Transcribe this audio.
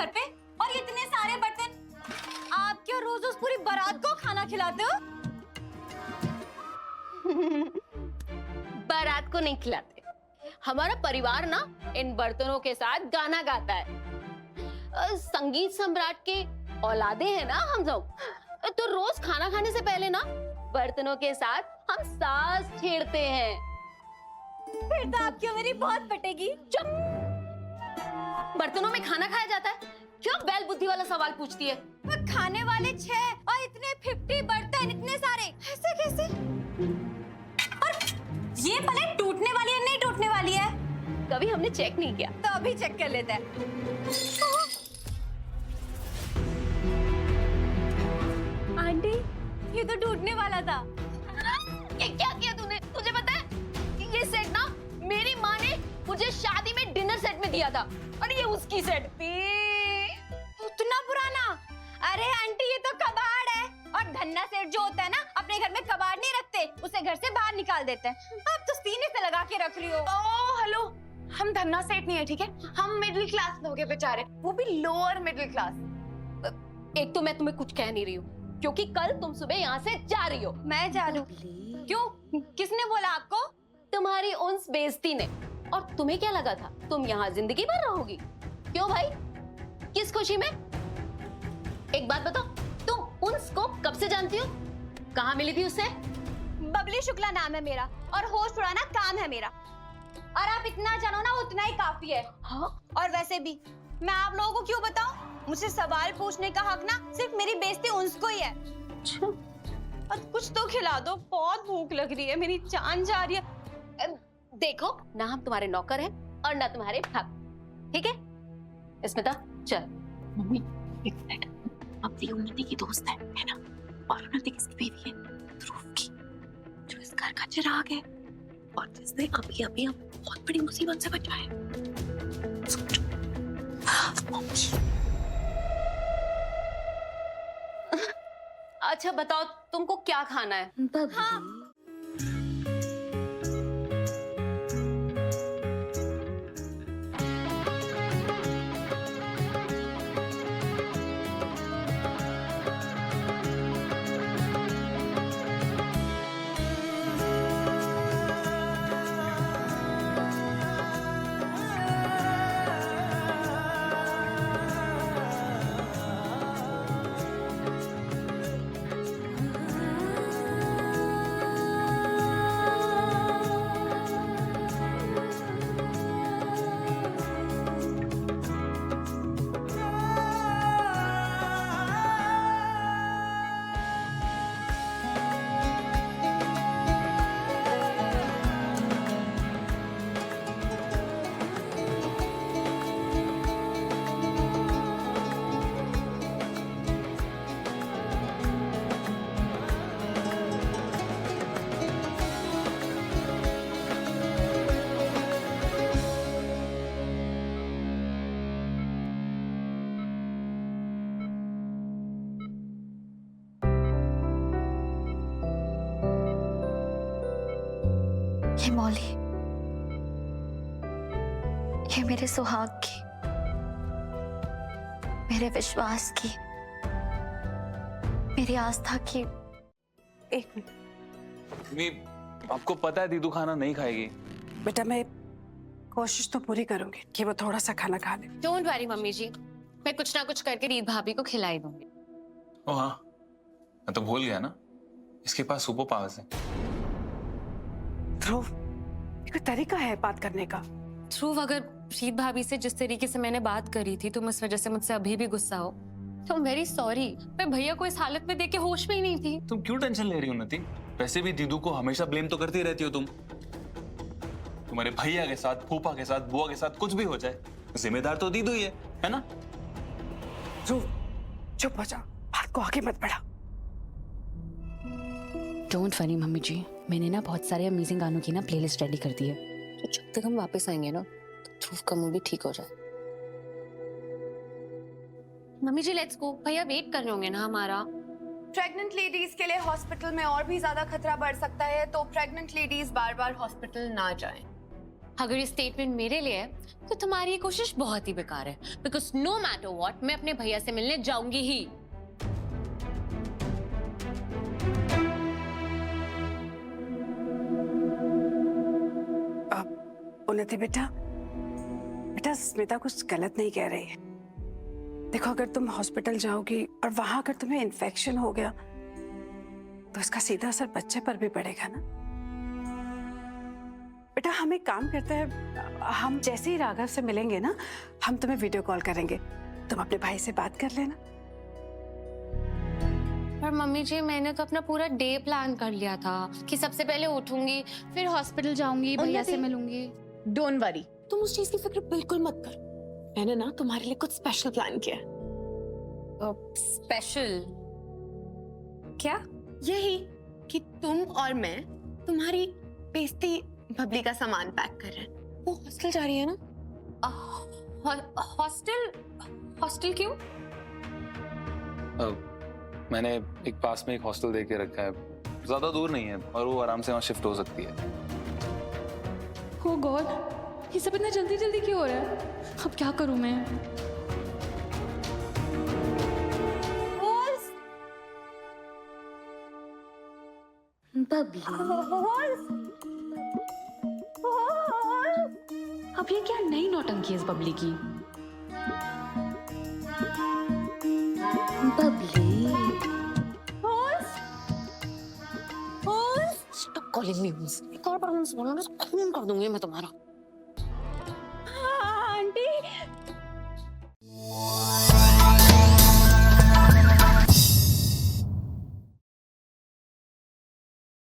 घर पे और इतने सारे बर्तन। आप क्या रोज उस पूरी बारात को खाना खिलाते हो? बारात को नहीं खिलाते। हमारा परिवार ना इन बर्तनों के साथ गाना गाता है। संगीत सम्राट के औलादे हैं ना हम सब, तो रोज खाना खाने से पहले ना बर्तनों के साथ हम सांस छेड़ते हैं। फिर तो आपकी मेरी बहुत पटेगी। चुप! बर्तनों में खाना खाया जाता है? क्यों बैल बुद्धि वाला सवाल पूछती है? खाने वाले 6 और इतने 50 बर्तन, इतने सारे ऐसे कैसे? और ये प्लेट टूटने वाली है नहीं टूटने वाली है? कभी हमने चेक नहीं किया। तो अभी चेक कर लेते हैं। आंटी, ये तो टूटने वाला था। ये क्या किया तूने? तुझे पता है ये सेट ना मेरी माँ ने मुझे शादी में डिनर सेट में दिया था और ये उसकी सेट थी। उतना पुराना? अरे आंटी ये तो कबाड़ है। और धन्ना सेठ जो होता है ना, अपने घर में कबाड़ नहीं रखते, उसे घर से बाहर निकाल देते हैं। अब तो सीने से लगा के रख रही हो। ओह हेलो, हम धन्ना सेठ नहीं है, ठीक है? हम मिडिल क्लास लोग हैं बेचारे, वो भी लोअर मिडिल क्लास। एक तो मैं तुम्हें कुछ कह नहीं रही हूँ क्योंकि कल तुम सुबह यहाँ से जा रही हो। मैं जा लूं? क्यों? किसने बोला आपको? तुम्हारी उन्स बेइज्जती ने। और तुम्हें क्या लगा था तुम यहाँ जिंदगी भर रहोगी? क्यों भाई, किस खुशी में? एक बात बताओ, तुम उन्स को कब से जानती हो? कहाँ मिली थी उससे? बबली शुक्ला नाम है मेरा और होश उड़ाना काम है मेरा। और आप इतना जानो ना उतना ही काफी है। हाँ? और वैसे भी मैं आप लोगों को क्यों बताऊं? मुझसे सवाल पूछने का हक ना सिर्फ मेरी बेइज्जती उनको ही है। और कुछ तो खिला दो, बहुत भूख लग रही है, मेरी जान जा रही है। देखो ना, हम तुम्हारे नौकर हैं और ना तुम्हारे भक्त, ठीक है? स्मिता चल। मम्मी एक मिनट, बबली उन्नति की दोस्त है ना? और उन्नति किसकी बीवी है? ध्रुव की, जो इस घर का चिराग है और जिसने अभी अभी हम बहुत बड़ी मुसीबत से बचाया। अच्छा बताओ, तुमको क्या खाना है? हाँ। ये मौली, ये मेरे सुहाग की, मेरे विश्वास की, मेरी आस्था की। एक मिनट मम्मी, आपको पता है दीदू खाना नहीं खाएगी। बेटा मैं कोशिश तो पूरी करूंगी कि वो थोड़ा सा खाना खा ले। डोंट वरी मम्मी जी, मैं कुछ ना कुछ करके रीत भाभी को खिलाई दूंगी। ओ हाँ, मैं तो भूल गया ना, इसके पास सुपर पावर्स है। ध्रुव, एक तरीका है बात करने का। ध्रुव, अगर रीत भाभी से जिस तरीके से मैंने बात करी थी तुम इस वजह से मुझसे अभी भी गुस्सा हो तो वेरी सॉरी। मैं भैया को इस हालत में देख के होश में ही नहीं थी। तुम क्यों टेंशन ले रही हो उन्नति? वैसे भी दीदू को हमेशा ब्लेम तो करती रहती हो तुम। तुम्हारे भैया के साथ, फूफा के साथ, बुआ के साथ कुछ भी हो जाए, जिम्मेदार तो दीदू ही है ना? ध्रुव चुप हो जा, बात को आगे मत बढ़ा। डोंट वरी मम्मी जी, मैंने ना बहुत सारे अमेजिंग गानों की ना प्लेलिस्ट रेडी कर दी है, तो जब तक हम वापस आएंगे ना तो ध्रुव का मूड भी ठीक हो जाए। मम्मी जी लेट्स गो, भैया वेट कर रहे होंगे ना हमारा। प्रेग्नेंट लेडीज के लिए हॉस्पिटल में और भी ज्यादा खतरा बढ़ सकता है, तो प्रेग्नेंट लेडीज बार बार हॉस्पिटल ना जाएं। अगर ये स्टेटमेंट मेरे लिए है तो तुम्हारी ये कोशिश बहुत ही बेकार है, बिकॉज नो मैटर व्हाट मैं अपने भैया से मिलने जाऊंगी ही। उन्नति बेटा, बेटा स्मिता कुछ गलत नहीं कह रही है। देखो अगर तुम हॉस्पिटल जाओगी और वहां अगर तुम्हें इन्फेक्शन हो गया तो इसका सीधा असर बच्चे पर भी पड़ेगा ना। बेटा हम एक काम करते हैं, हम जैसे ही राघव से मिलेंगे ना, हम तुम्हें वीडियो कॉल करेंगे, तुम अपने भाई से बात कर लेना। पर मम्मी जी मैंने तो अपना पूरा डे प्लान कर लिया था कि सबसे पहले उठूंगी, फिर हॉस्पिटल जाऊंगी, भैया से मिलूंगी। डोंट वरी, तुम उस चीज की फिक्र बिल्कुल मत कर। मैंने ना तुम्हारे लिए कुछ स्पेशल प्लान किया है। स्पेशल क्या? यही कि तुम और मैं तुम्हारी बेइज्जती बबली का सामान पैक कर रहे हैं। वो हॉस्टल जा रही है ना। हॉस्टल? हॉस्टल क्यों? मैंने एक पास में एक हॉस्टल देख के रखा है, ज्यादा दूर नहीं है और वो आराम से वहाँ शिफ्ट हो सकती है। Oh God, ये सब इतना जल्दी जल्दी क्यों हो रहा है? अब क्या करूं मैं? अब ये क्या नई नौटंकी है इस बबली की? Stop calling me holes. एक और बार मुझसे बोलना ना तो खून कर दूंगी मैं तुम्हारा। आंटी